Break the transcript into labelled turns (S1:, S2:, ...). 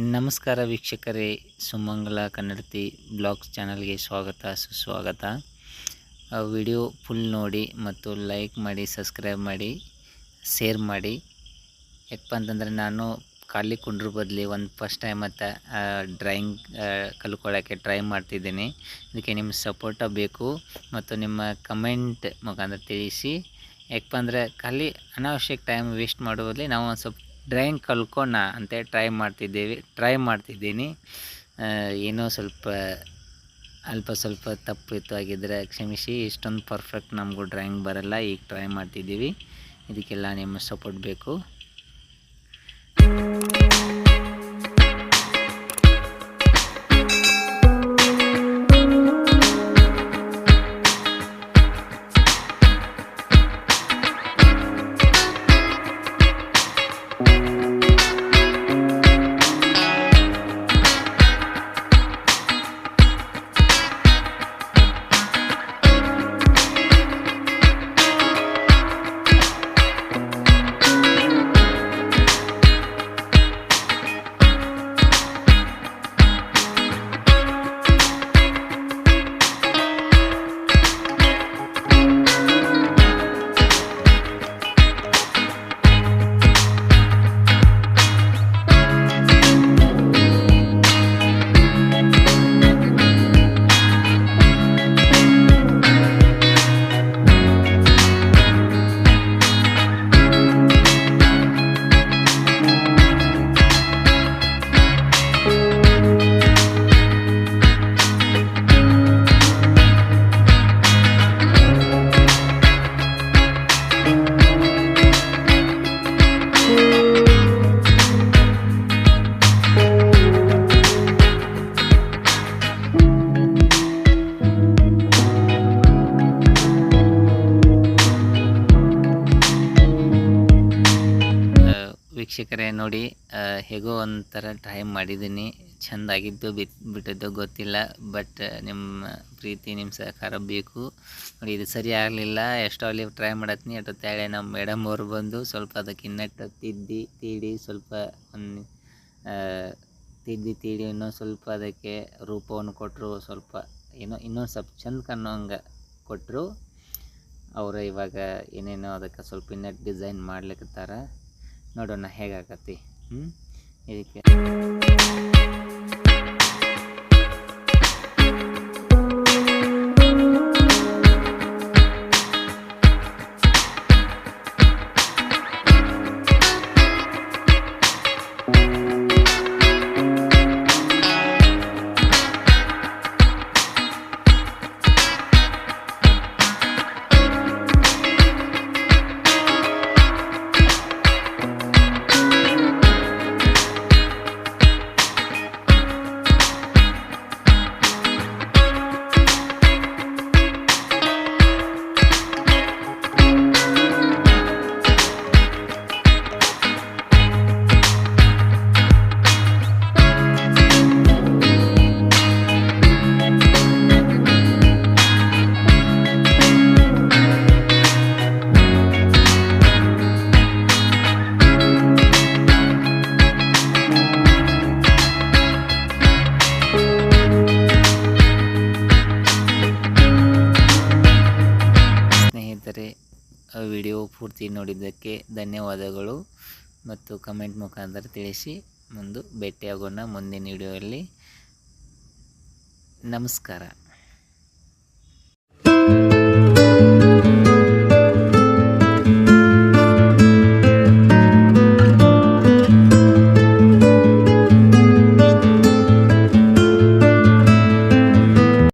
S1: ನಮಸ್ಕಾರ ವೀಕ್ಷಕರೇ, ಸುಮಂಗಲ ಕನ್ನಡತಿ ಬ್ಲಾಗ್ಸ್ ಚಾನಲ್ಗೆ ಸ್ವಾಗತ ಸುಸ್ವಾಗತ. ವಿಡಿಯೋ ಫುಲ್ ನೋಡಿ ಮತ್ತು ಲೈಕ್ ಮಾಡಿ, ಸಬ್ಸ್ಕ್ರೈಬ್ ಮಾಡಿ, ಶೇರ್ ಮಾಡಿ. ಯಾಕಪ್ಪ ಅಂತಂದರೆ ನಾನು ಖಾಲಿ ಕುಂಡ್ರ ಬದಲಿ ಒಂದು ಫಸ್ಟ್ ಟೈಮ್ ಮತ್ತು ಡ್ರಾಯಿಂಗ್ ಕಲ್ತ್ಕೊಳ್ಳೋಕ್ಕೆ ಟ್ರೈ ಮಾಡ್ತಿದ್ದೀನಿ. ಇದಕ್ಕೆ ನಿಮ್ಮ ಸಪೋರ್ಟ ಬೇಕು ಮತ್ತು ನಿಮ್ಮ ಕಮೆಂಟ್ ಮುಖಾಂತರ ತಿಳಿಸಿ. ಯಾಕಪ್ಪ ಅಂದರೆ ಖಾಲಿ ಅನಾವಶ್ಯಕ ಟೈಮ್ ವೇಸ್ಟ್ ಮಾಡೋ ಬದಲಿ ನಾವು ಒಂದು ಸ್ವಲ್ಪ ಡ್ರಾಯಿಂಗ್ ಕಲ್ತ್ಕೊಳ್ಳೋಣ ಅಂತೇಳಿ ಟ್ರೈ ಮಾಡ್ತಿದ್ದೀನಿ. ಏನೋ ಸ್ವಲ್ಪ ತಪ್ಪಿತ್ತು ಆಗಿದ್ದರೆ ಕ್ಷಮಿಸಿ. ಇಷ್ಟೊಂದು ಪರ್ಫೆಕ್ಟ್ ನಮಗೂ ಡ್ರಾಯಿಂಗ್ ಬರಲ್ಲ, ಈಗ ಟ್ರೈ ಮಾಡ್ತಿದ್ದೀವಿ. ಇದಕ್ಕೆಲ್ಲ ನಿಮ್ಮ ಸಪೋರ್ಟ್ ಬೇಕು. ವೀಕ್ಷಕರೇ ನೋಡಿ, ಹೇಗೋ ಒಂಥರ ಟ್ರೈ ಮಾಡಿದ್ದೀನಿ. ಚೆಂದಾಗಿದ್ದು ಬಿಟ್ಟಿದ್ದು ಗೊತ್ತಿಲ್ಲ, ಬಟ್ ನಿಮ್ಮ ಪ್ರೀತಿ ನಿಮ್ಮ ಸಹಕಾರ ಬೇಕು ನೋಡಿ. ಇದು ಸರಿ ಆಗಲಿಲ್ಲ. ಎಷ್ಟೋ ಅಲ್ಲಿ ಟ್ರೈ ಮಾಡತ್ತೀನಿ, ಅಷ್ಟೊತ್ತೇಳೆ ನಮ್ಮ ಮೇಡಮ್ ಅವರು ಬಂದು ಸ್ವಲ್ಪ ಅದಕ್ಕೆ ಇನ್ನಟ್ಟು ತೀಡಿ ಸ್ವಲ್ಪ ಒಂದು ತೀಡಿ ಇನ್ನೊಂದು ಸ್ವಲ್ಪ ಅದಕ್ಕೆ ರೂಪವನ್ನು ಕೊಟ್ಟರು. ಸ್ವಲ್ಪ ಏನೋ ಇನ್ನೊಂದು ಸ್ವಲ್ಪ ಚೆಂದ ಕಾಣೋಂಗೆ ಕೊಟ್ಟರು ಅವರು. ಇವಾಗ ಏನೇನೋ ಅದಕ್ಕೆ ಸ್ವಲ್ಪ ಇನ್ನಟ್ಟು ಡಿಸೈನ್ ಮಾಡ್ಲಿಕ್ಕತ್ತಾರ. ನೋಡೋಣ ಹೇಗಾಗತ್ತೆ. ಇದಕ್ಕೆ ವಿಡಿಯೋ ಪೂರ್ತಿ ನೋಡಿದ್ದಕ್ಕೆ ಧನ್ಯವಾದಗಳು ಮತ್ತು ಕಮೆಂಟ್ ಮುಖಾಂತರ ತಿಳಿಸಿ. ಭೇಟಿಯಾಗೋಣ ಮುಂದಿನ ವಿಡಿಯೋದಲ್ಲಿ. ನಮಸ್ಕಾರ.